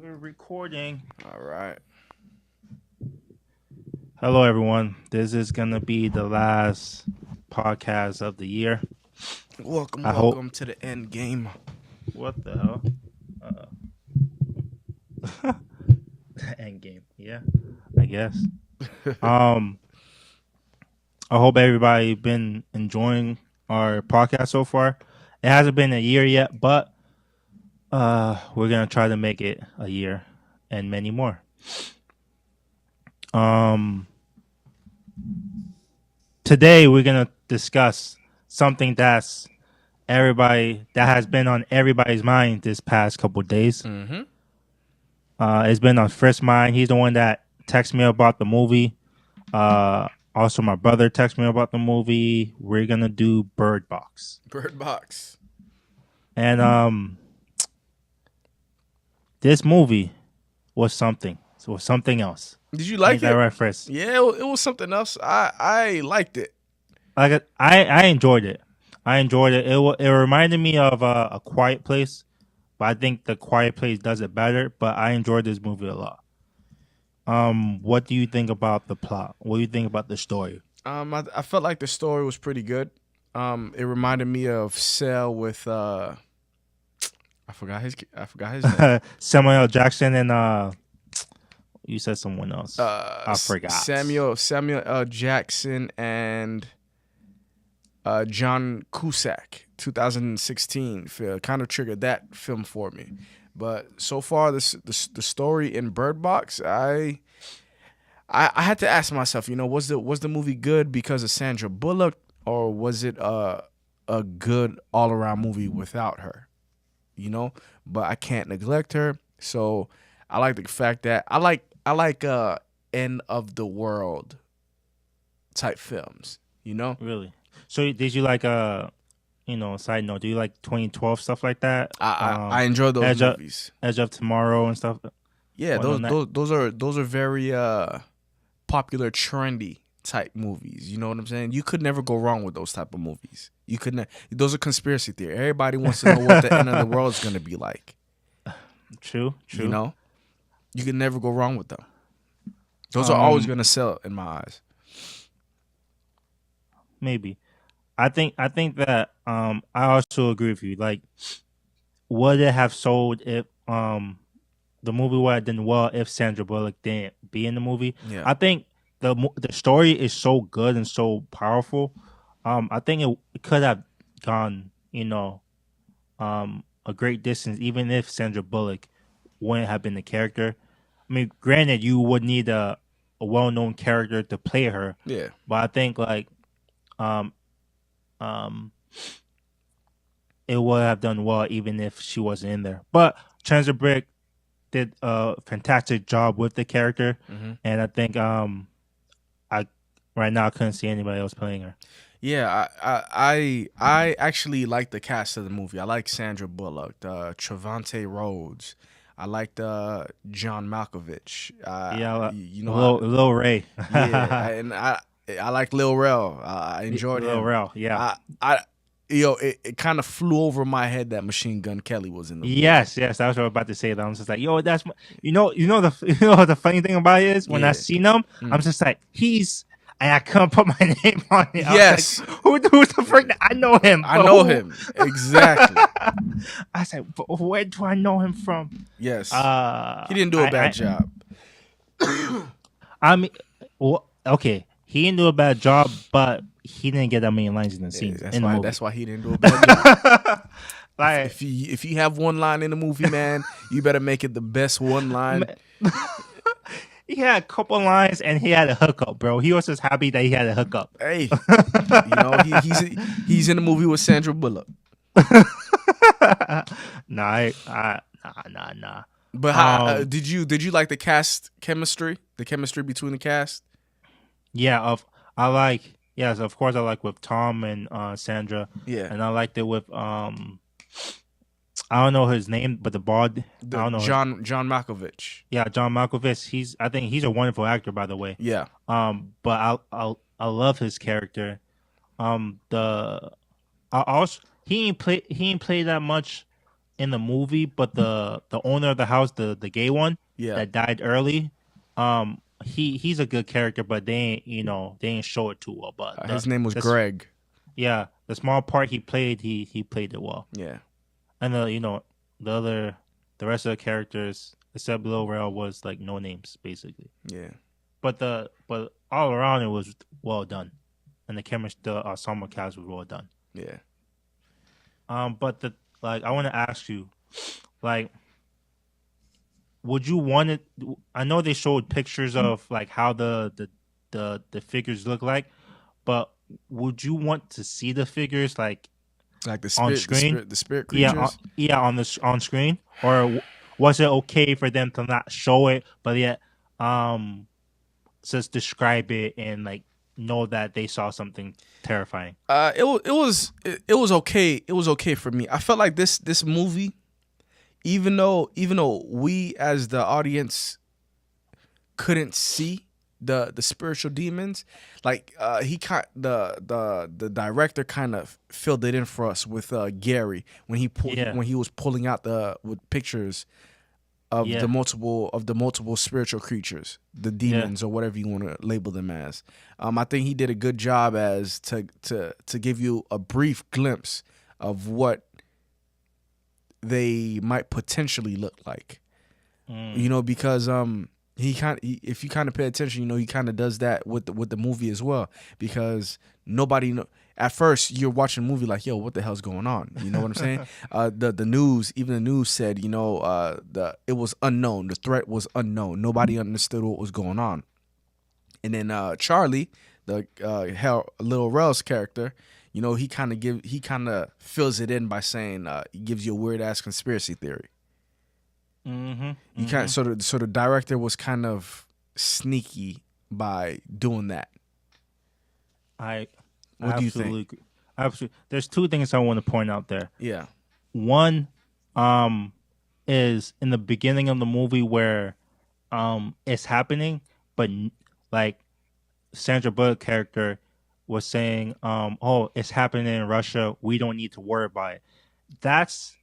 We're recording. All right. Hello, everyone. This is gonna be the last podcast of the year. Welcome, I hope. welcome to the end game. What the hell? End game. Yeah, I guess. Um, I hope everybody been enjoying our podcast so far. It hasn't been a year yet, but we're gonna try to make it a year and many more. Um, Today we're gonna discuss something that has been on everybody's mind this past couple of days. Mm-hmm. It's been on Frisk's mind. He's the one that texted me about the movie. Also, my brother texted me about the movie. We're gonna do Birdbox, Birdbox. and this movie was something. So it was something else. Did you like Ain't that it? right, Frisk? Yeah, it was something else. I liked it. Like I enjoyed it. I enjoyed it. It reminded me of a Quiet Place, but I think the Quiet Place does it better. But I enjoyed this movie a lot. What do you think about the plot? What do you think about the story? I felt like the story was pretty good. It reminded me of Cell with I forgot his name. Samuel L. Jackson and you said someone else. I forgot. Samuel L. Jackson and John Cusack, 2016 film, kind of triggered that film for me. But so far, the story in Bird Box, I had to ask myself, was the movie good because of Sandra Bullock, or was it a good all around movie without her? But I can't neglect her. So I like the fact that I like end of the world type films. Really? So did you like side note? Do you like 2012 stuff like that? I enjoy those movies. Edge of Tomorrow and stuff. Yeah, those are very popular, trendy type movies. You know what I'm saying? You could never go wrong with those type of movies. You could not. Those are conspiracy theory. Everybody wants to know what the end of the world is going to be like. True. You can never go wrong with them. Those are always going to sell in my eyes. Maybe. I think that I also agree with you. Like, would it have sold if the movie would have done well if Sandra Bullock didn't be in the movie? Yeah. I think the story is so good and so powerful. I think it could have gone a great distance even if Sandra Bullock wouldn't have been the character. I mean, granted, you would need a well-known character to play her. Yeah. But I think it would have done well even if she wasn't in there. But Chandler Brick did a fantastic job with the character, and I think I right now I couldn't see anybody else playing her. Yeah, I actually like the cast of the movie. I like Sandra Bullock, Trevante Rhodes. I liked John Malkovich. Lil Ray. Yeah, and I like Lil Rel. I enjoyed him. Lil Rel, yeah. It kind of flew over my head that Machine Gun Kelly was in the movie. Yes, that's what I was about to say. That I'm just like, that's the funny thing about it is when I seen him, I'm just like, and I couldn't put my name on it. Yes, like, who's the freak? I know him. I know him exactly. I said, but where do I know him from? Yes, he didn't do a bad job. I mean, okay. He didn't do a bad job, but he didn't get that many lines in the scene. That's why he didn't do a bad job. Like, if you have one line in the movie, man, you better make it the best one line. He had a couple lines and he had a hookup, bro. He was just happy that he had a hookup. Hey, he's in the movie with Sandra Bullock. Nah. But how did you like the cast chemistry? The chemistry between the cast? Yeah, of course I like with Tom and Sandra. Yeah. And I liked it with I don't know his name, but the bald I don't know. John Malkovich. Yeah, John Malkovich. I think he's a wonderful actor, by the way. Yeah. But I love his character. He ain't play that much in the movie, but the owner of the house, the gay one Yeah. that died early, he's a good character, but they ain't show it too well. But His name was this Greg. yeah, the small part he played, he played it well. Yeah. And the rest of the characters except Lil Rel was like no names basically. Yeah. But all around it was well done, and the chemistry, the ensemble cast was well done. Yeah. But I want to ask you, like, would you want it? I know they showed pictures of like how the figures look like, but would you want to see the figures like Like on screen? the spirit Yeah, creatures. on screen, or was it okay for them to not show it, but yet just describe it and like know that they saw something terrifying? It was okay. It was okay for me. I felt like this movie, even though we as the audience couldn't see the spiritual demons, like the director kind of filled it in for us with Gary when Yeah, when he was pulling out with pictures of yeah, the multiple spiritual creatures, the yeah. demons or whatever you want to label them as. I think he did a good job as to give you a brief glimpse of what they might potentially look like. Mm, Because if you kind of pay attention, he kind of does that with the movie as well, because nobody know. At first, you're watching a movie like, yo, what the hell's going on? You know what I'm saying? The news, even the news said, it was unknown. The threat was unknown. Nobody understood what was going on. And then Charlie, the Lil Rel's character, he kind of fills it in by saying he gives you a weird ass conspiracy theory. mm-hmm, You mm-hmm. so the director was kind of sneaky by doing that. I What do you think? absolutely, absolutely. There's two things I want to point out there. Yeah. One, is in the beginning of the movie where, it's happening, but like Sandra Bullock character was saying, oh, it's happening in Russia. We don't need to worry about it. That's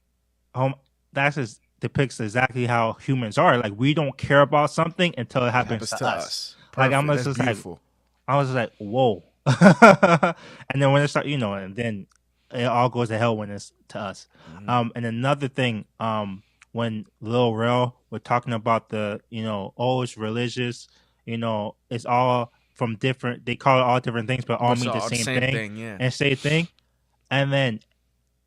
that's just depicts exactly how humans are. Like we don't care about something until it It happens happens to to us. us. Like Perfect. That's beautiful. I was like, whoa. And then when it start, and then it all goes to hell when it's to us. Mm-hmm. And another thing, when Lil Rel were talking about oh, it's religious, it's all from different. They call it all different things, but all But it's mean the all the same same thing thing, yeah. and same thing. And then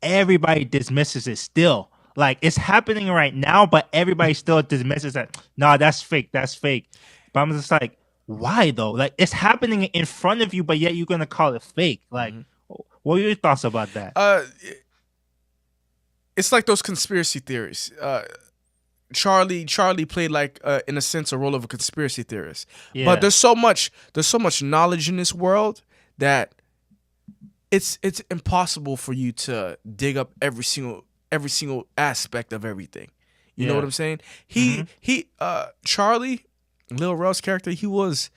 everybody dismisses it still. Like it's happening right now, but everybody still dismisses that. Nah, that's fake. That's fake. But I'm just like, why though? Like it's happening in front of you, but yet you're gonna call it fake. Like, what are your thoughts about that? It's like those conspiracy theories. Charlie played like in a sense a role of a conspiracy theorist. Yeah. But there's so much knowledge in this world that it's impossible for you to dig up every single aspect of everything. You know what I'm saying? Charlie, Lil Rel's character, he's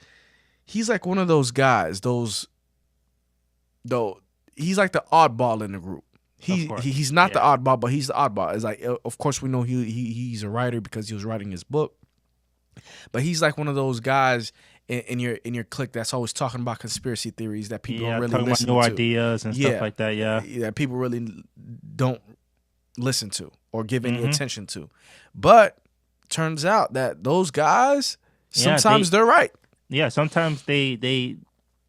like one of those guys, he's like the oddball in the group. He's not the oddball, but he's the oddball. It's like, of course we know he's a writer because he was writing his book. But he's like one of those guys in your clique that's always talking about conspiracy theories that people don't really listen to. New ideas and stuff like that. Yeah, people really don't listen to or give any attention to. But turns out that those guys sometimes they're right. Yeah, sometimes they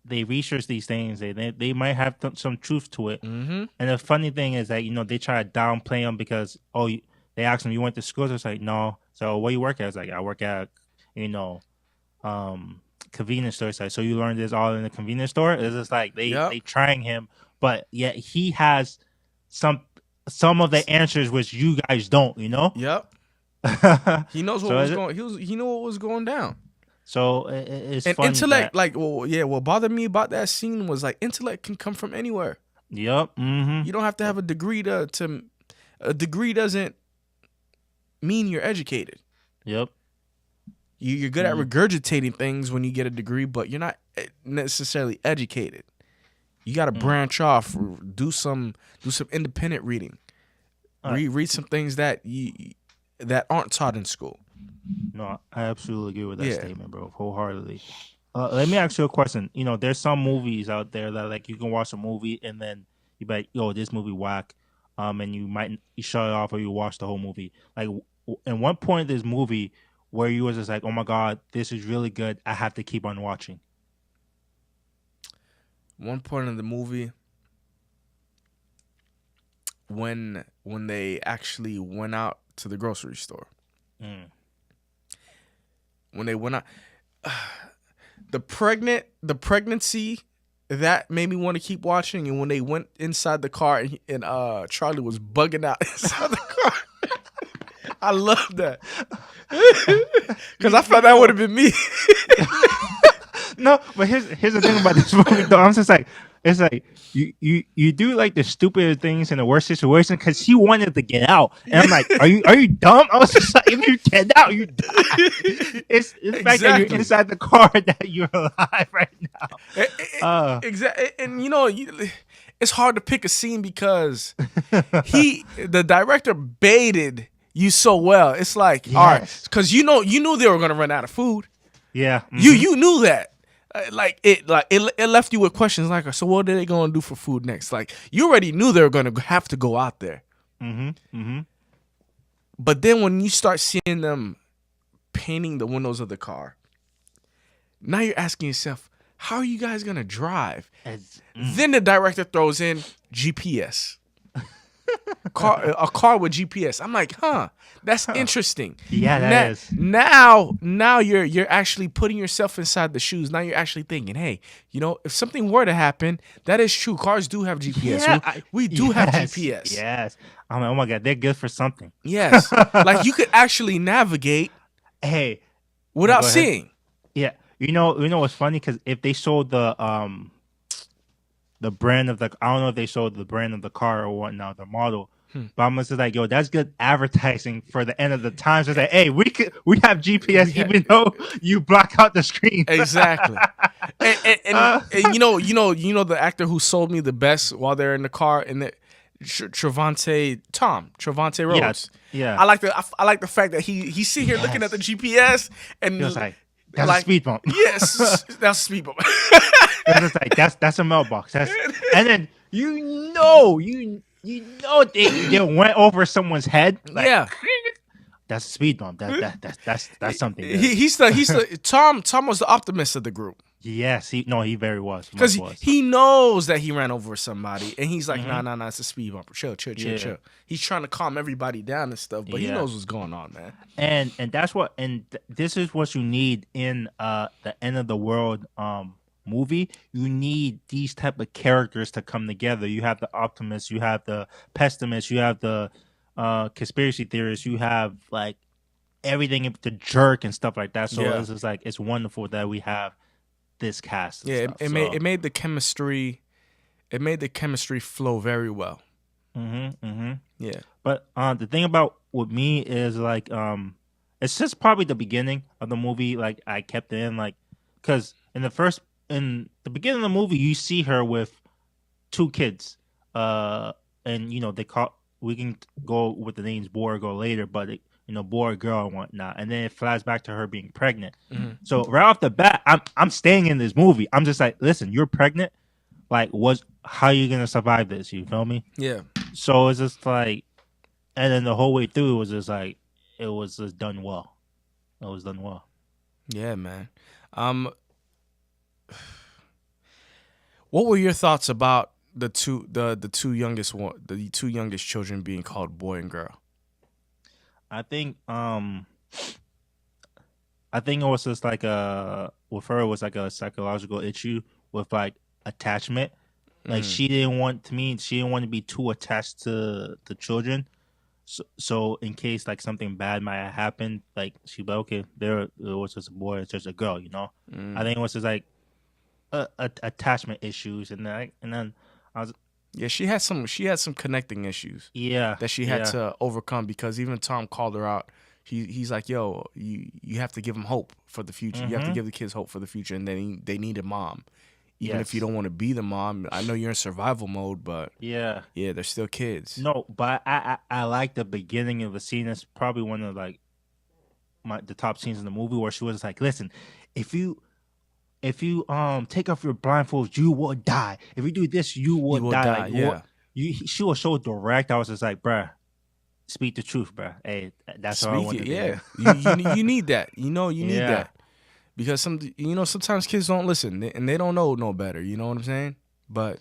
research these things. They might have some truth to it. Mm-hmm. And the funny thing is that they try to downplay them because they ask them, you went to school? So it's like, no. So what you work at? It's like, I work at convenience store. It's like, so you learned this all in the convenience store? It's just like they trying him, but yet he has some of the answers which you guys don't. Yep. He knows what was going. He knew what was going down. So it's and funny intellect, what bothered me about that scene was like intellect can come from anywhere. Yep. Mm-hmm. You don't have to have a degree to a degree doesn't mean you're educated. Yep. You're good at regurgitating things when you get a degree, but you're not necessarily educated. You got to branch off, do some independent reading. All right. Read some things that that aren't taught in school. No, I absolutely agree with that Yeah. statement, bro, wholeheartedly. Let me ask you a question. There's some movies out there that like you can watch a movie and then you be like, yo, this movie whack, and you shut it off or you watch the whole movie. Like, in one point of this movie where you was just like, oh my god, this is really good. I have to keep on watching. One point in the movie when they actually went out to the grocery store. Mm. When they went out, the pregnancy that made me want to keep watching. And when they went inside the car and Charlie was bugging out inside the car, I love that because I felt that would have been me. No, but here's the thing about this movie though. I'm just like, it's like you do like the stupid things in the worst situation because he wanted to get out, and I'm like, are you dumb? I was just like, if you get out, you die. It's the fact that you're inside the car that you're alive right now. Exactly, and it's hard to pick a scene because the director baited you so well. It's like, yes. All right, because you knew they were gonna run out of food. Yeah, mm-hmm. You knew that. It left you with questions like, so what are they gonna do for food next? Like, you already knew they were gonna have to go out there. Mm-hmm. Mm-hmm. But then when you start seeing them painting the windows of the car, now you're asking yourself, how are you guys gonna drive? Then the director throws in GPS. A car with GPS. I'm like, that's interesting. Yeah, that is. Now you're actually putting yourself inside the shoes. Now you're actually thinking, hey, if something were to happen, that is true. Cars do have GPS. Yeah, we do have GPS. Yes. I'm like, oh my god, they're good for something. Yes. Like you could actually navigate. Hey, without seeing. Yeah. You know what's funny? Because if they showed the brand of I don't know if they showed the brand of the car or whatnot, the model. But I'm just like, yo, that's good advertising for the end of the times. It's like, hey, we have GPS even though you block out the screen. Exactly. and the actor who sold me the best while they're in the car and the Trevante Rhodes. Yeah. I like the fact that he's sitting here looking at the GPS and he was like, that's a speed bump. Yes, that's a speed bump. It's like that's a mailbox. And then they went over someone's head. Like, yeah, that's a speed bump. That's something. He's the Tom was the optimist of the group. Yes, he very was. Because he knows that he ran over somebody, and he's like, nah, it's a speed bumper. Chill. He's trying to calm everybody down and stuff, but he knows what's going on, man. And that's what, this is what you need in the end of the world movie. You need these type of characters to come together. You have the optimists, you have the pessimists, you have the conspiracy theorists, you have like everything, the jerk and stuff like that. So it's just like, it's wonderful that we have this cast. It made the chemistry. It made the chemistry flow very well. Yeah. But the thing about with me is like it's just probably the beginning of the movie. Like I kept it in like because in the beginning of the movie you see her with two kids. And we can go with the names boy or girl later, but boy or girl and whatnot, and then it flies back to her being pregnant. So right off the bat, I'm staying in this movie. I'm just like, listen, you're pregnant. Like, how are you gonna survive this? You feel me? Yeah. So it's just like, and then the whole way through it was just like, it was just done well. It was done well. Yeah, man. What were your thoughts about the two youngest children being called boy and girl? I think it was just like with her it was like a psychological issue with like attachment. Like she didn't want to be too attached to the children. So in case like something bad might have happened, like she'd be like, okay, it was just a boy, it's just a girl, I think it was just like attachment issues, and then I was. Yeah, she had some connecting issues. Yeah, that she had to overcome because even Tom called her out. He's like, yo, you have to give them hope for the future. You have to give the kids hope for the future, and then they need a mom. even if you don't want to be the mom. I know you're in survival mode, but Yeah. yeah, they're still kids. No, but I like the beginning of the scene. It's probably one of like the top scenes in the movie where she was like, "Listen, if you take off your blindfolds, you will die. If you do this, you will You will die." die, Like yeah. she was so direct. I was just like, "Bruh, speak the truth, bruh. Hey, that's all I Speak want it, to yeah. hear." You need that. You need Yeah. that because sometimes kids don't listen and they don't know no better. You know what I'm saying? But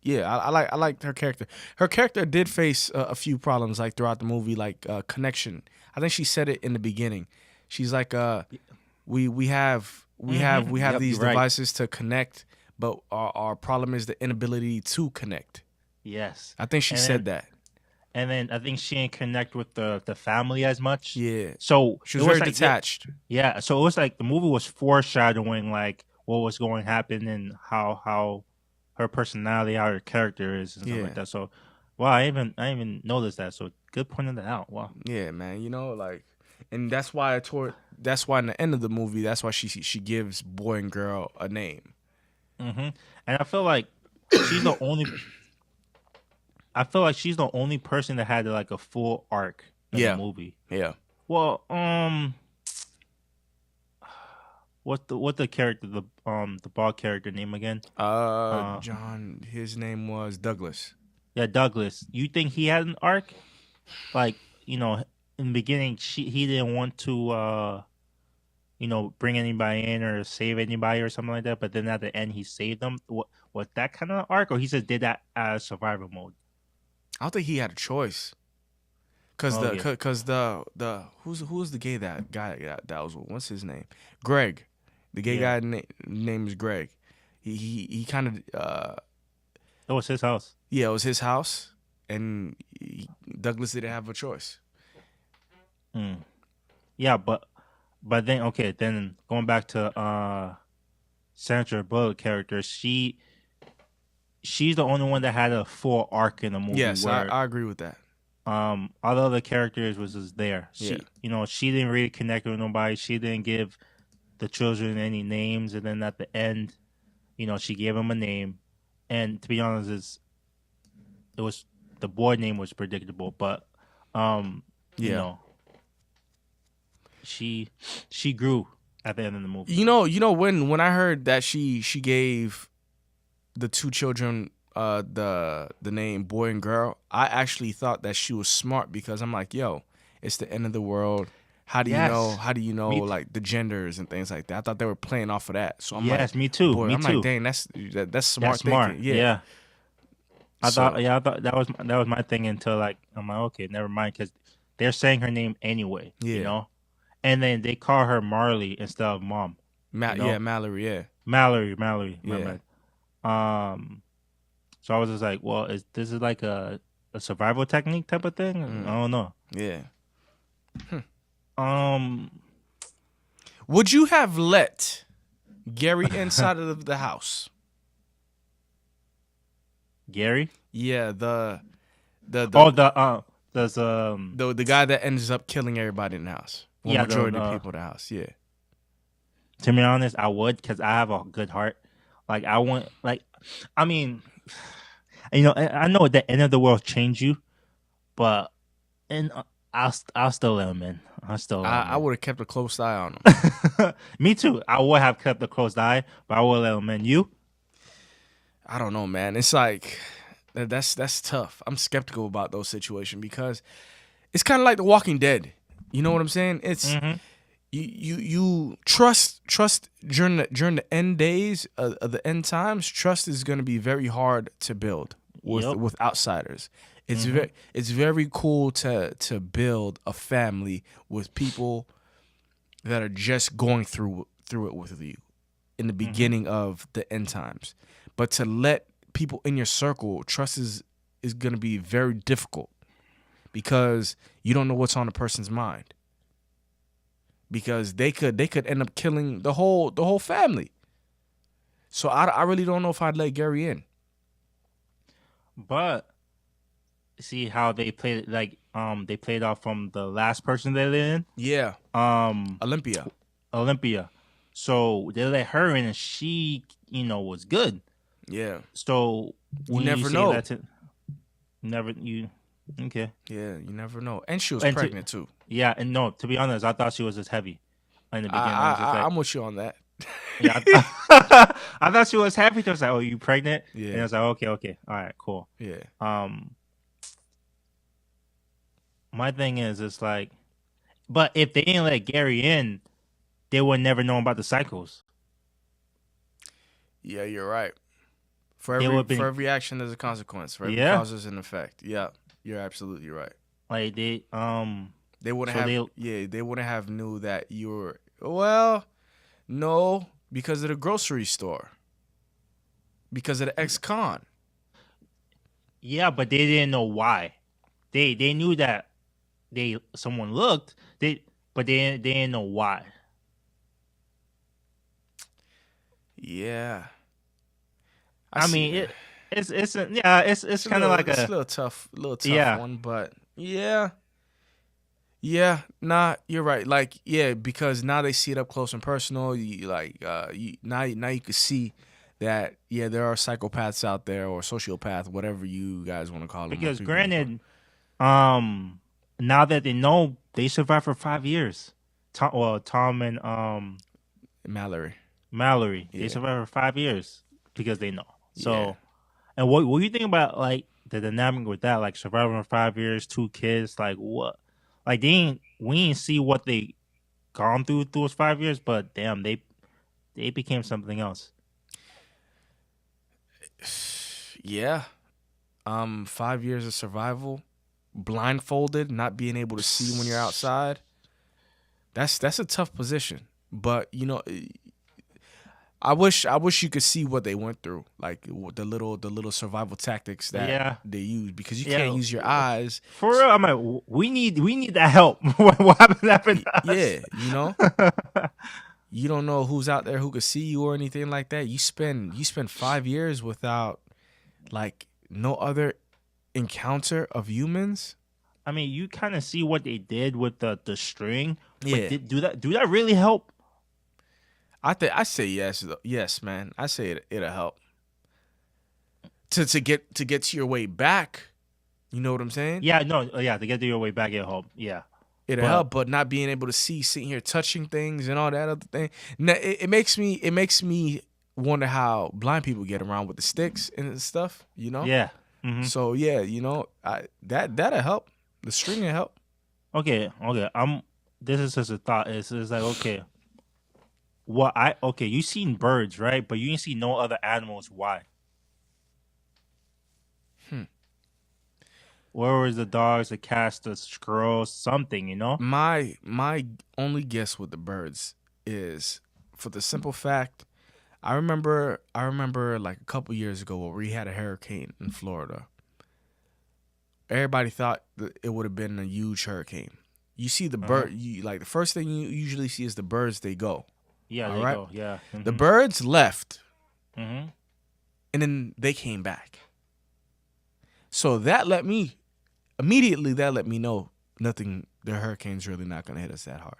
yeah, I like her character. Her character did face a few problems like throughout the movie, like connection. I think she said it in the beginning. She's like, we have Yep, these you're right. devices to connect, but our problem is the inability to connect. Yes. I think she And said then that. and then I think she didn't connect with the family as much. Yeah, So she it was was very like detached. yeah. So it was like the movie was foreshadowing like what was going to happen and how her personality, how her character is and stuff Yeah, like that. So wow, I even noticed that. So good pointing that out. Wow. yeah, man. Like, and that's why that's why in the end of the movie, that's why she gives boy and girl a name. And I feel like she's the only. I feel like she's the only person that had like a full arc in the Yeah, movie. yeah. Well, what the character the bald character name again? John. His name was Douglas. Yeah, Douglas. You think he had an arc? Like in the beginning, he didn't want to bring anybody in or save anybody or something like that. But then at the end, he saved them. What that kind of arc, or he just did that as survival mode? I don't think he had a choice. Cause Oh, yeah. the who's the gay guy that was what's his name? Greg, the gay Yeah. guy name is Greg. He kind of It was his house. yeah, it was his house, and Douglas didn't have a choice. Mm. Yeah, but then okay, then going back to Sandra Bullock character, she's the only one that had a full arc in the movie. Yes, where I agree with that. all the other characters was just there. She didn't really connect with nobody. She didn't give the children any names, and then at the end, she gave him a name. And to be honest, it was the boy name was predictable, but you know, she grew at the end of the movie. You know when I heard that she gave the two children the name boy and girl, I actually thought that she was smart because I'm like, yo, it's the end of the world. How do you know? How do you know like the genders and things like that? I thought they were playing off of that. So I'm like, me too. Boy, Me I'm too. like, dang, that's smart. Smart. Thinking. Yeah. I So- thought that was my thing until like I'm like, okay, never mind, because they're saying her name anyway. Yeah. And then they call her Marley instead of Mom. Yeah, Mallory. Yeah, Mallory. My Yeah. bad. So I was just like, well, this is like a survival technique type of thing? I don't know. yeah. Would you have let Gary inside of the house? Gary? Yeah, the the guy that ends up killing everybody in the house. Well, Yeah, majority of people in the house. Yeah. To be honest, I would, because I have a good heart. Like I want, like, I mean, I know the end of the world changed you, but I'll still let him in. I would have kept a close eye on him. Me too. I would have kept a close eye, but I would let him in. You? I don't know, man. It's like that's tough. I'm skeptical about those situations because it's kind of like The Walking Dead. You know what I'm saying? It's you trust during the end days of the end times. Trust is going to be very hard to build with outsiders. It's very cool to build a family with people that are just going through it with you in the beginning of the end times. But to let people in your circle, trust is going to be very difficult because you don't know what's on a person's mind. Because they could end up killing the whole family. So I really don't know if I'd let Gary in. But see how they played it, like they played off from the last person they let in. Yeah. Olympia. So they let her in, and she, was good. Yeah. So You when you never say know. that to never you, okay, Yeah, you never know. And she was and to pregnant too. yeah, and no, to be honest, I thought she was just heavy in the beginning. I was just like, I'm with you on that. yeah, I thought she was happy. I was like, oh, you pregnant? And I Yeah. was like, okay, all right, cool. Yeah. Um, my thing is, it's like, but if they didn't let Gary in, they would never know about the cycles. Yeah, you're right. They would have For been, every action there's a consequence. For every yeah, cause there's an effect. Yeah. You're absolutely right. like They wouldn't so have they, they wouldn't have knew that you were well, no, because of the grocery store. Because of the ex-con. yeah, but they didn't know why. They knew that someone looked, but they didn't know why. Yeah. I I see. mean, it's kind of like It's a, a little tough yeah, one, but yeah. Yeah, nah, you're right. Like, yeah, because now they see it up close and personal. Now you can see that yeah, there are psychopaths out there or sociopath, whatever you guys want to call them, or because people. granted, now that they know, they survived for 5 years. Tom and Mallory. Mallory, they Yeah, survived for 5 years because they know. yeah, So, and what do you think about like the dynamic with that, like surviving for 5 years, two kids, like what, like we ain't see what they gone through those 5 years, but damn, they became something else. yeah. 5 years of survival, blindfolded, not being able to see when you're outside. That's a tough position. But I wish you could see what they went through, like the little survival tactics that Yeah, they use, because you can't yeah. use your eyes. For real, I'm like, we need that help. What happened to us? Yeah, you don't know who's out there who could see you or anything like that. You spend 5 years without like no other encounter of humans. I mean, you kind of see what they did with the string, but Yeah, do that really help? I say yes, yes, man. I say it'll help to get to your way back. You know what I'm saying? Yeah, no, yeah, to get to your way back, it help. Yeah, It'll but help, but not being able to see, sitting here touching things and all that other thing. Now, it makes me wonder how blind people get around with the sticks and stuff. yeah. So yeah, that'll help. The string will help. Okay. This is just a thought. It's like, okay, you seen birds, right? But you ain't see no other animals. Why? Hmm. Where was the dogs, the cats, the squirrels, something? My only guess with the birds is for the simple fact I remember like a couple years ago where we had a hurricane in Florida. Everybody thought that it would have been a huge hurricane. You see the Uh-huh. like the first thing you usually see is the birds. They go. Yeah, All they right. go. Yeah. The birds left Mm-hmm. and then they came back. So that let me immediately that let me know the hurricane's really not gonna hit us that hard.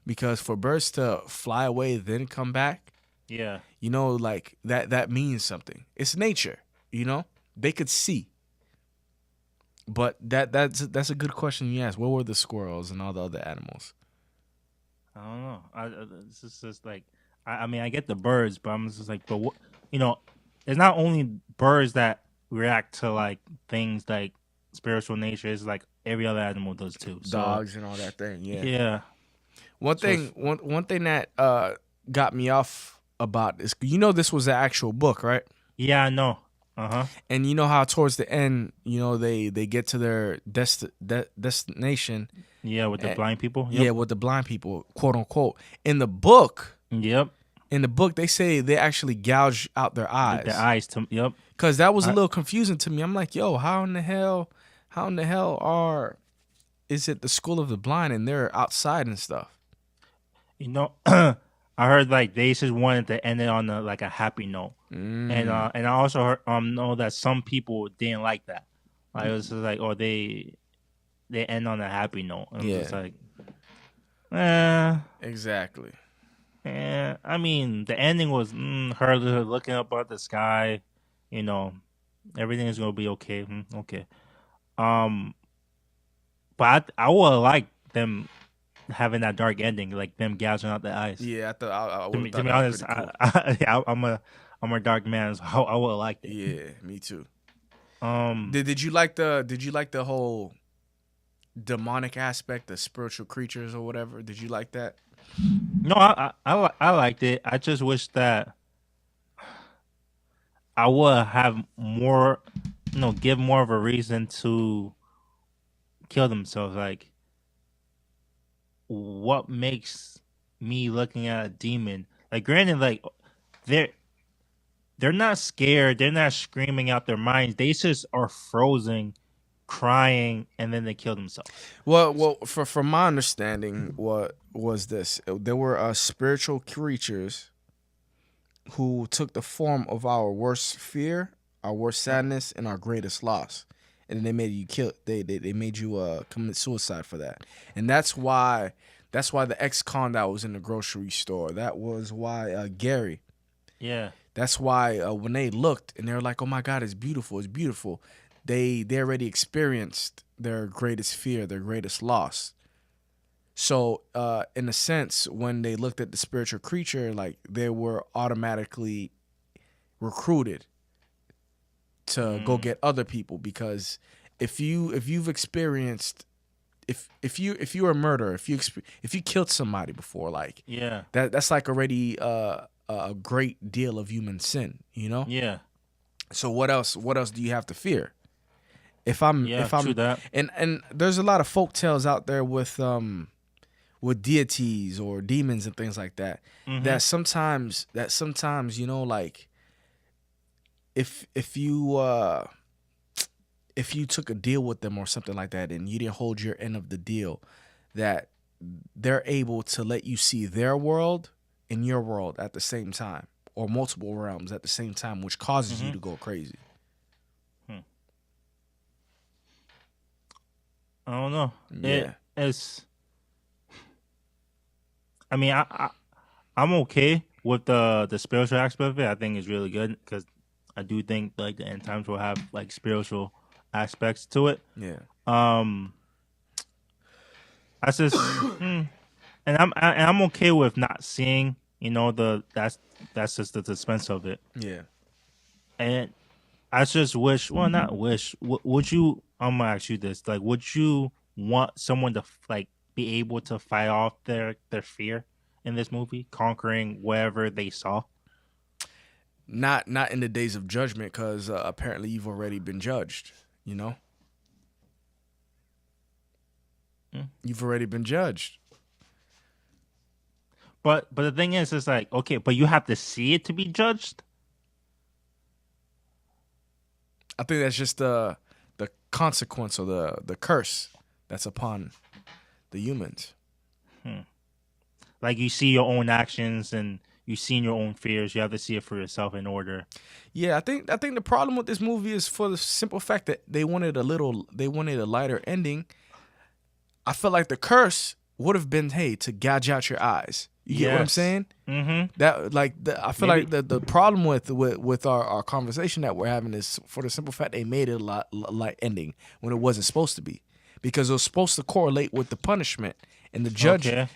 Because for birds to fly away then come back, Yeah. like that means something. It's nature, They could see. But that's a good question you asked. Where were the squirrels and all the other animals? I don't know. It's just like, I mean, I get the birds, but I'm just like, but what, it's not only birds that react to like things like spiritual nature. It's like every other animal does too. So Dogs and all that thing. Yeah. yeah. One So thing one thing that got me off about this, this was an actual book, right? yeah, I know. Uh-huh. And you know how towards the end, they get to their destination. Yeah, with the blind people. Yeah, Yep. with the blind people, quote unquote. In the book, Yep. they say they actually gouge out their The eyes. eyes to yep. Cause that was a I, little confusing to me. I'm like, yo, how in the hell is it the school of the blind and they're outside and stuff? I heard like they just wanted to end it on like a happy note. And I also heard, know that some people didn't like that. Like it was just like, oh, they end on a happy note. And I'm just Yeah, like, eh. exactly. And I mean, the ending was her looking up at the sky. You know, everything is gonna be okay. Okay. Um, but I would like them having that dark ending, like them gouging out the eyes. Yeah, I thought I To would have me, to thought be that was honest, pretty cool. I'm a dark man, so I would have liked it. Yeah, me too. Um, Did you like the whole demonic aspect, the spiritual creatures or whatever? Did you like that? no, I liked it. I just wish that I would have more, give more of a reason to kill themselves. Like, what makes me looking at a demon? Like, granted, like they're they're not scared. They're not screaming out their minds. They just are frozen, crying, and then they kill themselves. Well, from my understanding, what was this? There were spiritual creatures who took the form of our worst fear, our worst sadness, and our greatest loss. And then they made you kill. They made you commit suicide for that. And that's why the ex-con that was in the grocery store. That was why Gary. Yeah. That's why when they looked and they were like, "Oh my God, it's beautiful, it's beautiful," they already experienced their greatest fear, their greatest loss. So, in a sense, when they looked at the spiritual creature, like they were automatically recruited to go Mm, get other people because if you've experienced if you're a murderer, if you killed somebody before, like yeah. that's like already a great deal of human sin, you know. Yeah. So what else do you have to fear? If I'm Yeah. if True I'm that. and there's a lot of folk tales out there with deities or demons and things like that. Mm-hmm. That sometimes like if you took a deal with them or something like that and you didn't hold your end of the deal, that they're able to let you see their world and your world at the same time, or multiple realms at the same time, which causes you Mm-hmm. to go crazy. Hmm. I don't know. Yeah. It's. I mean, I'm okay with the spiritual aspect of it. I think it's really good because I do think like the end times will have like spiritual aspects to it. Yeah. Um, I just and I'm okay with not seeing. That's just the suspense of it. Yeah. And I just wish, well, not wish. Would you? I'm gonna ask you this: like, would you want someone to like be able to fight off their fear in this movie, conquering whatever they saw? Not in the days of judgment, because apparently you've already been judged. You know, Mm. you've already been judged. But the thing is, it's like okay, but you have to see it to be judged. I think that's just the consequence or the curse that's upon the humans. Hmm. Like you see your own actions and you seen your own fears. You have to see it for yourself in order. Yeah, I think the problem with this movie is for the simple fact that they wanted a lighter ending. I felt like the curse would have been, hey, to gouge out your eyes. You get what I'm Yes. saying? Mm-hmm. I feel like Maybe. the problem with our conversation that we're having is for the simple fact they made it a light ending when it wasn't supposed to be, because it was supposed to correlate with the punishment and Okay.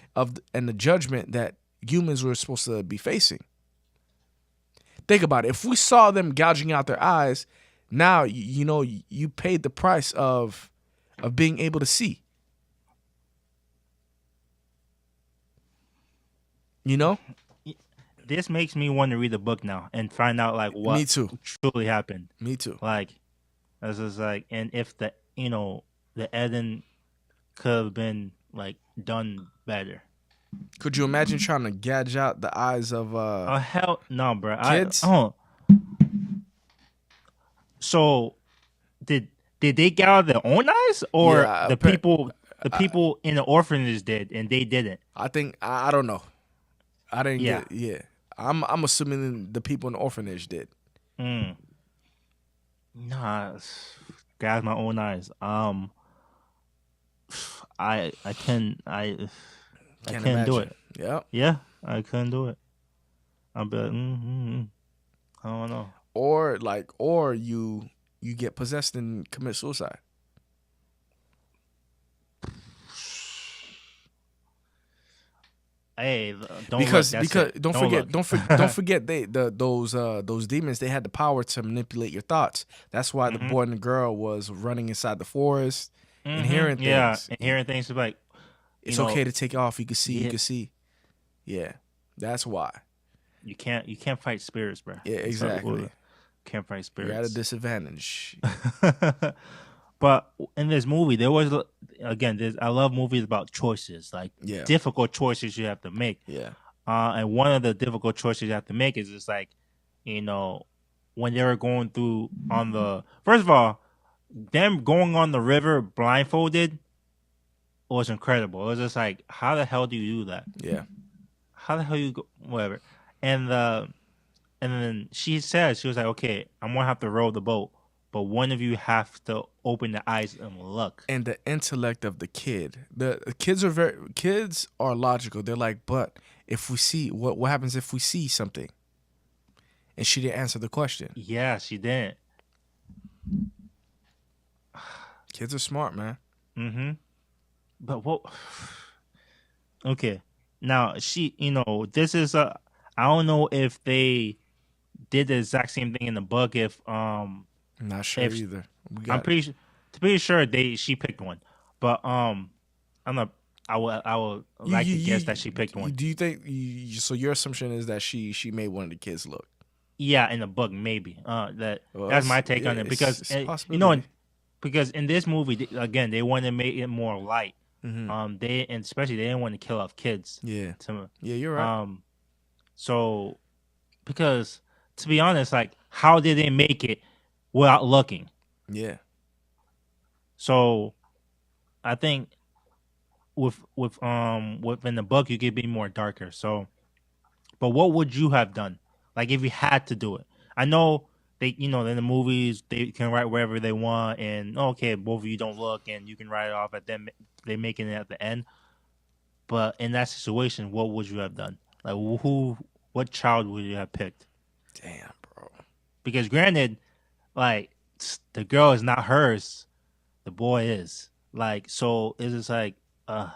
the judgment that humans were supposed to be facing. Think about it. If we saw them gouging out their eyes, now you paid the price of being able to see. You know? This makes me want to read the book now and find out like Me what too. truly happened. Me too. Like, this is like, and if the Eden could have been like done better. Could you imagine trying to gouge out the eyes of Oh hell no, bro. kids? So did they get out of their own eyes, or Yeah, the people in the orphanage did and they didn't? I think I don't know. I didn't Yeah. get. Yeah, I'm assuming the people in the orphanage did. Mm. Nah, got my own eyes. I can I Can't can't do imagine. it. Yep. Yeah, I couldn't do it. I'd be like, I don't know. Or you get possessed and commit suicide. Hey, don't look. Because That's because it. don't Don't forget look. don't forget those demons, they had the power to manipulate your thoughts. That's why the boy and the girl was running inside the forest and hearing Yeah, things. and hearing things like, It's okay to take off. You can see. You yeah, can see. Yeah, that's why. you can't fight spirits, bro. Yeah, exactly. Can't fight You're at a spirits. disadvantage. But in this movie, there was again. I love movies about choices, like Yeah, difficult choices you have to make. yeah, And one of the difficult choices you have to make is just like, you know, when they were going through on the first of all, them going on the river blindfolded was incredible. It was just like, how the hell do you do that? yeah. How the hell you go whatever? And and then she said she was like, okay, I'm gonna have to row the boat, but one of you have to open the eyes and look. And the intellect of the kid. The kids are logical. They're like, but if we see what happens if we see something? And she didn't answer the question. Yeah, she didn't. Kids are smart, man. Mm-hmm. But what? Okay, now she, this is a. I don't know if they did the exact same thing in the book. If I'm not sure if either. I'm pretty sure she picked one, but I'm not. I would like to guess that she picked one. Do you think? So your assumption is that she made one of the kids look. Yeah, in the book, maybe. That's my take on it because it's a possibility. because in this movie again they want to make it more light. Mm-hmm. And especially they didn't want to kill off kids. Yeah. Yeah, you're right. So because to be honest, like how did they make it without looking? Yeah. So I think within the book you could be more darker. So, but what would you have done? Like if you had to do it? I know they, in the movies they can write wherever they want, and okay, both of you don't look, and you can write it off at them. They making it at the end. But in that situation, what would you have done? Like what child would you have picked? Damn, bro. Because granted, like the girl is not hers, the boy is. Like so, it's just like those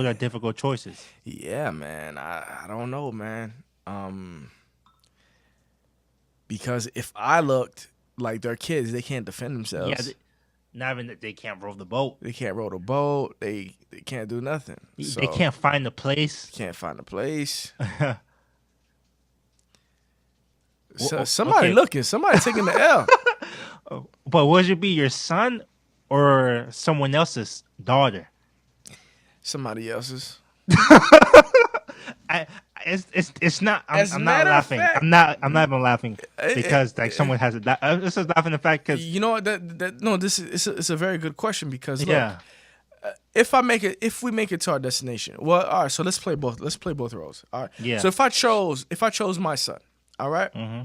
are difficult choices. Yeah, man. I don't know, man. Because if I looked like they're kids, they can't defend themselves. Yeah, not even that they can't row the boat. They can't row the boat. They can't do nothing. So They can't find the place. Can't find a place. Well, somebody okay. looking. Somebody taking the L. But would it be your son or someone else's daughter? Somebody else's. It's not. As a I'm not matter of laughing. fact- I'm not even laughing because like someone has a. I'm just laughing the fact because You know what? No. This is it's a very good question because look, yeah. if we make it to our destination, well, all right. So let's play both. Let's play both roles. All right. Yeah. So if I chose my son, all right? Mm-hmm.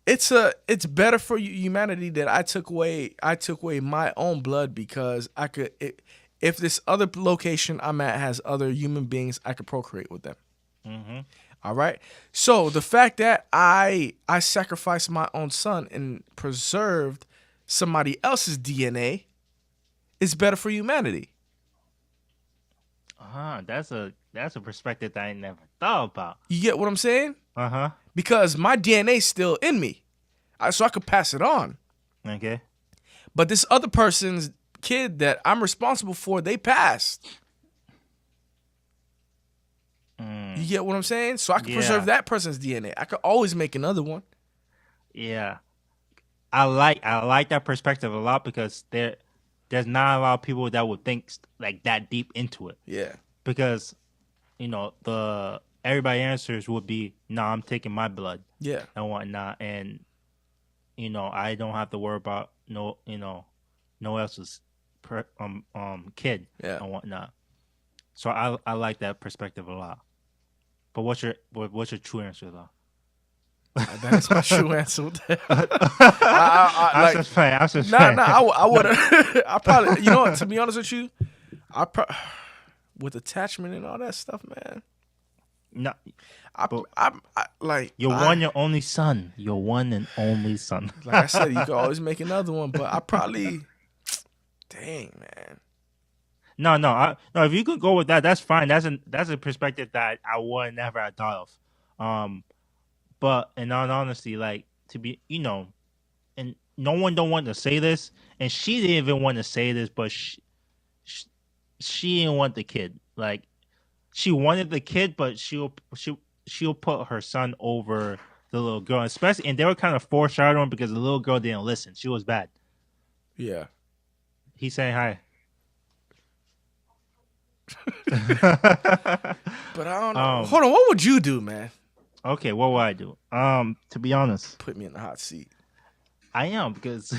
It's better for humanity that I took away my own blood because I could. If this other location I'm at has other human beings, I could procreate with them. Mm-hmm. All right. So the fact that I sacrificed my own son and preserved somebody else's DNA is better for humanity. That's a perspective that I never thought about. You get what I'm saying? Uh-huh. Because my DNA's still in me, so I could pass it on. Okay. But this other person's kid that I'm responsible for, they passed. You get what I'm saying? So I can preserve that person's DNA. I could always make another one. Yeah. I like that perspective a lot because there's not a lot of people that would think like that deep into it. Yeah. Because everybody answers would be, "No, I'm taking my blood." Yeah. And whatnot, and I don't have to worry about no else's kid and whatnot. So I like that perspective a lot. But what's your true answer though? That's my true answer. I was just playing. I would. I probably. You know what? To be honest with you, with attachment and all that stuff, man. No, I, but I like you're I one, your only son. Your one and only son. like I said, you could always make another one, but I probably, dang man, No. If you could go with that, that's fine. That's a perspective that I would never have thought of. But in all honesty, like to be, and no one don't want to say this, and she didn't even want to say this, but she, she didn't want the kid. Like she wanted the kid, but she'll put her son over the little girl, especially, and they were kind of foreshadowing because the little girl didn't listen. She was bad. yeah. He's saying hi. But I don't know. um. Hold on, what would you do, man? Okay, what will I do? To be honest, Put me in the hot seat. I am because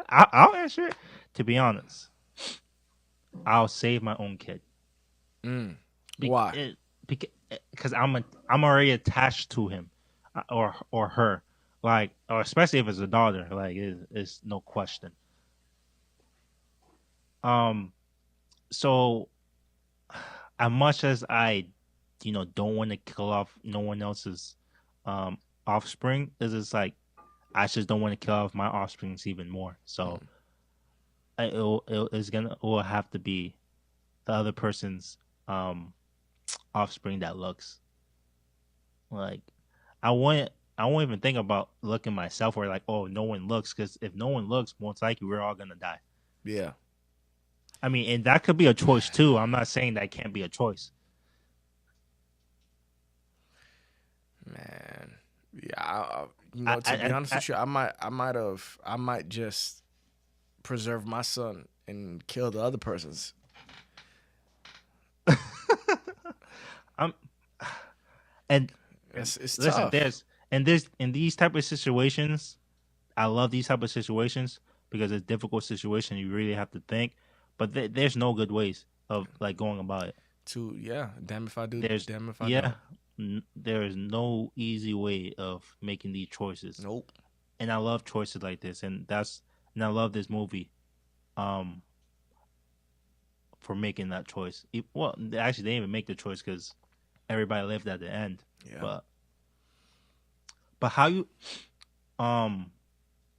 I'll answer it. To be honest, I'll save my own kid. Why? Because I'm already attached to him, or her, like, or especially if it's a daughter, like it's no question. Um, so as much as I, don't want to kill off no one else's, offspring, is it's like I just don't want to kill off my offsprings even more. So it will have to be the other person's um offspring that looks like I won't. I won't even think about looking myself or like, oh, no one looks, because if no one looks, most likely we're all gonna die. Yeah, I mean, and that could be a choice too. I'm not saying that can't be a choice. man. Yeah, to be honest I with you, I might just preserve my son and kill the other person's. I'm and It's listen, tough. there's in these type of situations, I love these type of situations because it's difficult situation. You really have to think, but there's no good ways of like going about it. To yeah, damn if I do, There's damn if I yeah, don't. there is no easy way of making these choices, Nope. and I love choices like this, and I love this movie, um, for making that choice. Well, actually, they didn't even make the choice because everybody lived at the end. Yeah. But um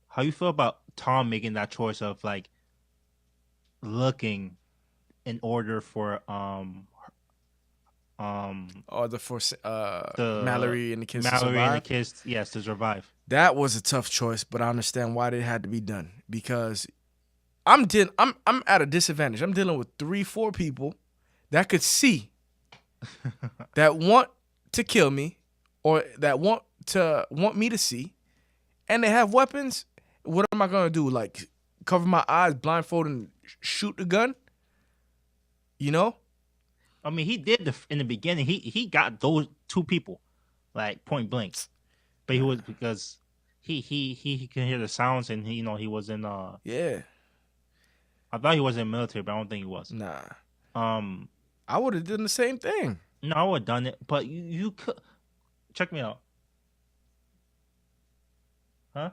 how you feel about Tom making that choice of like looking in order for Or the Mallory and the kids to Mallory and the survive. kids, yes, to survive. That was a tough choice, but I understand why it had to be done because I'm at a disadvantage. I'm dealing with 3, 4 people that could see that want to kill me or that want me to see, and they have weapons. What am I gonna do? Like cover my eyes, blindfold, and shoot the gun? You know? I mean, he did in the beginning. He got those two people like point blank, but he was because he can hear the sounds, and he was in Yeah. I thought he was in military, but I don't think he was. Nah. Um, I would have done the same thing. no, I would have done it, but you could check me out, huh?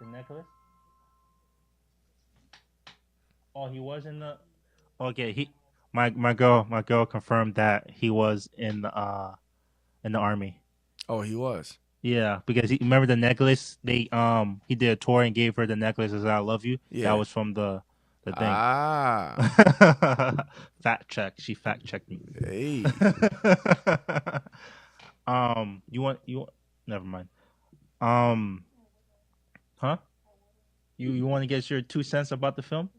The necklace. Oh, he was in the. Okay, my girl confirmed that he was in the army. Oh, he was. Yeah, because remember the necklace. He did a tour and gave her the necklace as "I love you." That Yeah. was from the thing. Ah. Fact check. She fact checked me. Hey. You want never mind. Um, huh? You want to get your 2 cents about the film?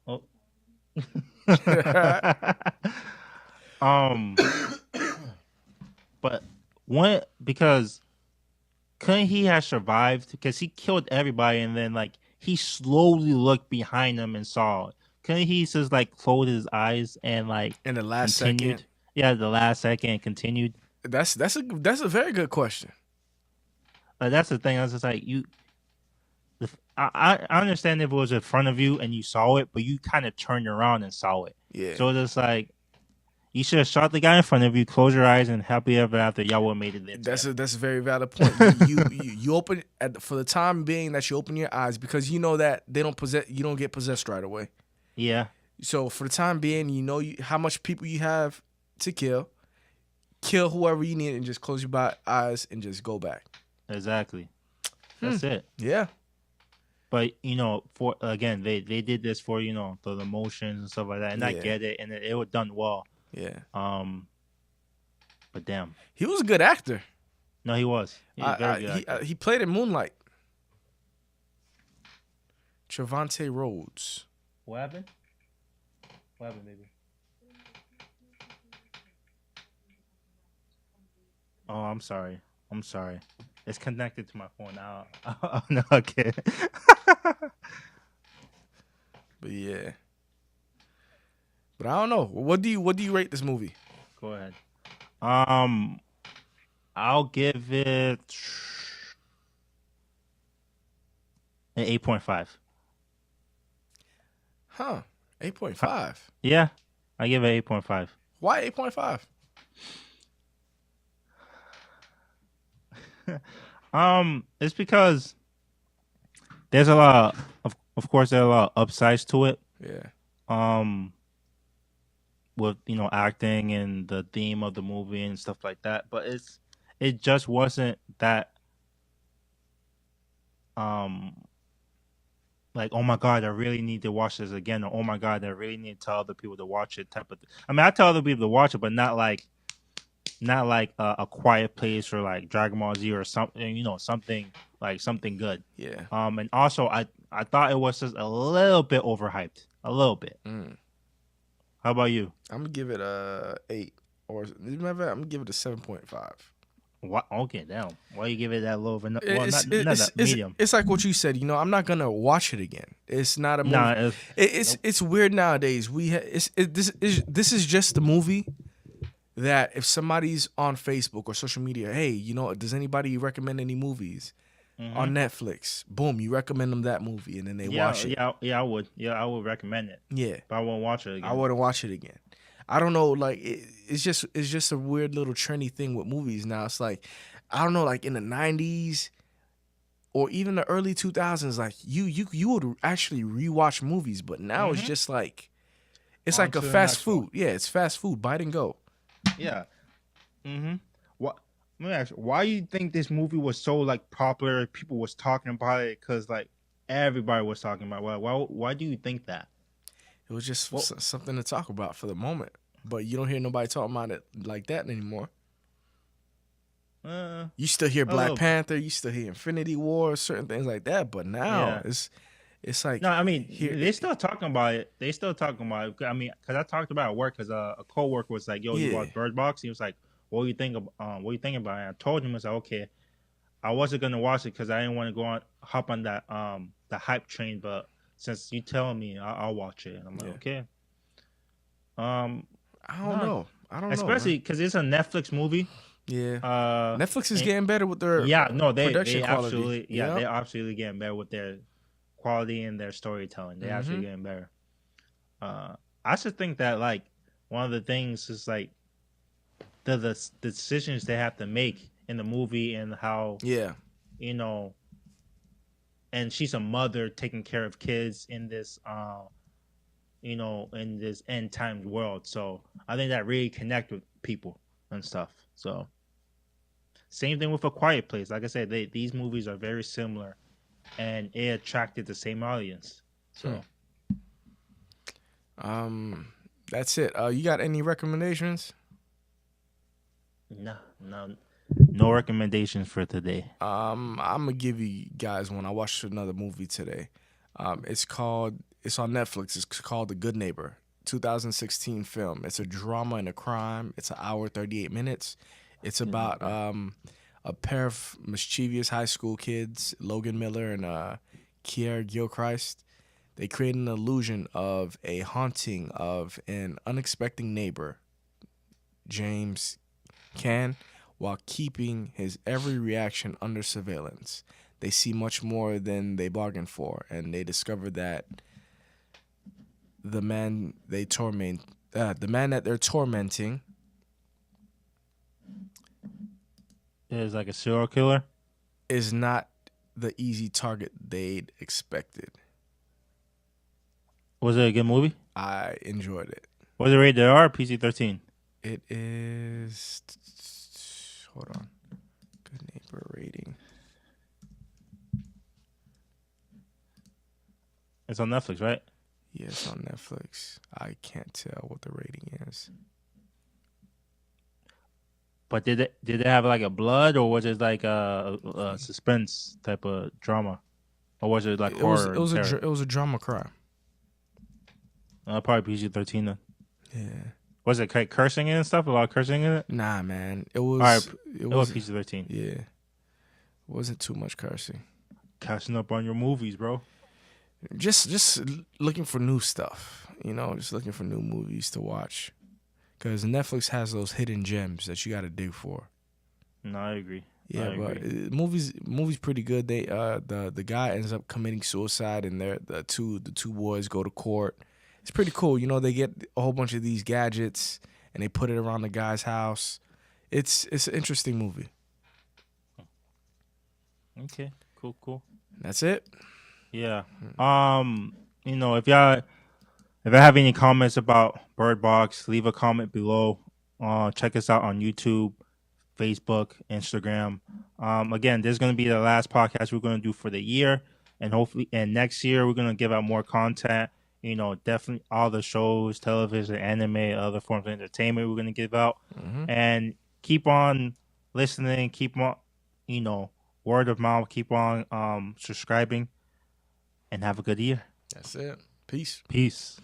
Oh. um, but because couldn't he have survived? Because he killed everybody, and then like he slowly looked behind him and saw it. Couldn't he just like close his eyes and like In the last continued? second. Yeah, the last second and continued. That's a very good question. Like that's the thing. I was just like you. I understand if it was in front of you and you saw it, but you kind of turned around and saw it. Yeah. So it's just like You should have shot the guy in front of you. Close your eyes and happy ever after. Y'all would have made it there together. That's a very valid point. You open for the time being that you open your eyes because you know that you don't get possessed right away. Yeah, So for the time being, you know how much people you have to kill whoever you need, and just close your eyes and just go back. exactly. That's it. Yeah, But for again, they did this for the emotions and stuff like that, and I Yeah. get it, and it was done well. yeah. But damn, He was a good actor. no, he was. He was very good. actor. He played in Moonlight. Trevante Rhodes. What happened? What happened, baby? Oh, I'm sorry. I'm sorry. It's connected to my phone now. Oh, no, okay. But yeah. But I don't know. What do you rate this movie? Go ahead. I'll give it an 8.5. Huh. 8.5. Yeah, I give it 8.5. Why 8.5? It's because there's a lot of course there's a lot of upsides to it. Yeah. With acting and the theme of the movie and stuff like that, but it just wasn't that like, oh my god, I really need to watch this again, or oh my god, I really need to tell other people to watch it type of I mean, I tell other people to watch it, but not like a Quiet Place or like Dragon Ball Z or something, something good. Yeah. And also I thought it was just a little bit overhyped, a little bit. How about you? I'm gonna give it a 8, or I'm gonna give it a 7.5. What? Okay, damn. Why you give it that low of a? Well, It's, not it's, that medium. it's like what you said. I'm not gonna watch it again. It's not a movie. Nah, It's weird nowadays. This is just the movie that if somebody's on Facebook or social media, hey, does anybody recommend any movies on Netflix? Boom, you recommend them that movie, and then they watch it. Yeah, I would. Yeah, I would recommend it. Yeah, but I won't watch it again. I wouldn't watch it again. I don't know, like it's just a weird little trendy thing with movies now. It's like, I don't know, like in the 90s or even the early 2000s, like you would actually rewatch movies, but now it's just like it's On like a to the fast next food. one. Yeah, it's fast food, bite and go. Yeah. What? Let me ask you, why you think this movie was so like popular? People was talking about it because like everybody was talking about it. Why do you think that? It was just something to talk about for the moment, but you don't hear nobody talking about it like that anymore. You still hear Black Panther, you still hear Infinity War, certain things like that, but now it's like, no, I mean they still talking about it. They still talking about it. I mean, because I talked about it at work because a coworker was like, "Yo, you watch Birdbox?" He was like, "What do you think of what you think about it?" I told him, I was like, "Okay, I wasn't gonna watch it because I didn't want to hop on that the hype train, but since you telling me, I'll watch it." And I'm like, "Okay." I don't know, especially because it's a Netflix movie. Yeah, Netflix is getting better with their production quality. They're absolutely getting better with their quality and their storytelling. They're actually getting better. I just think that like one of the things is like the decisions they have to make in the movie and how and she's a mother taking care of kids in this in this end times world. So I think that really connect with people and stuff. So same thing with A Quiet Place. Like I said, these movies are very similar, and it attracted the same audience. So, that's it. You got any recommendations? No recommendations for today. I'm gonna give you guys one. I watched another movie today. It's on Netflix. It's called The Good Neighbor, 2016 film. It's a drama and a crime. It's an hour 38 minutes. It's about a pair of mischievous high school kids, Logan Miller and Kier Gilchrist. They create an illusion of a haunting of an unexpected neighbor, James Can, while keeping his every reaction under surveillance. They see much more than they bargained for, and they discover that the man they torment the man that they're tormenting Is like a serial killer. is not the easy target they'd expected. Was it a good movie? I enjoyed it. Was it rated R or PG-13? It is. Hold on. Good neighbor rating. It's on Netflix, right? Yes, on Netflix. I can't tell what the rating is. But did it have like a blood, or was it like a suspense type of drama, or was it like horror and terror? It was a drama crime. Probably PG-13 then. Yeah. Was it like cursing and stuff? A lot of cursing in it? Nah, man. It was. All right, It was was. PG-13. Yeah. It wasn't too much cursing. Catching up on your movies, bro. Just looking for new stuff. You know, just looking for new movies to watch. Because Netflix has those hidden gems that you got to dig for. No, I agree. Yeah, but movies pretty good. They the guy ends up committing suicide, and the two boys go to court. It's pretty cool. You know, they get a whole bunch of these gadgets and they put it around the guy's house. It's an interesting movie. Okay, cool. That's it. Yeah. You know, if I have any comments about Birdbox, leave a comment below. Check us out on YouTube, Facebook, Instagram. Again, this is going to be the last podcast we're going to do for the year, and hopefully, and next year we're going to give out more content. You know, definitely all the shows, television, anime, other forms of entertainment we're going to give out, and keep on listening. Keep on, you know, word of mouth. Keep on subscribing, and have a good year. That's it. Peace. Peace.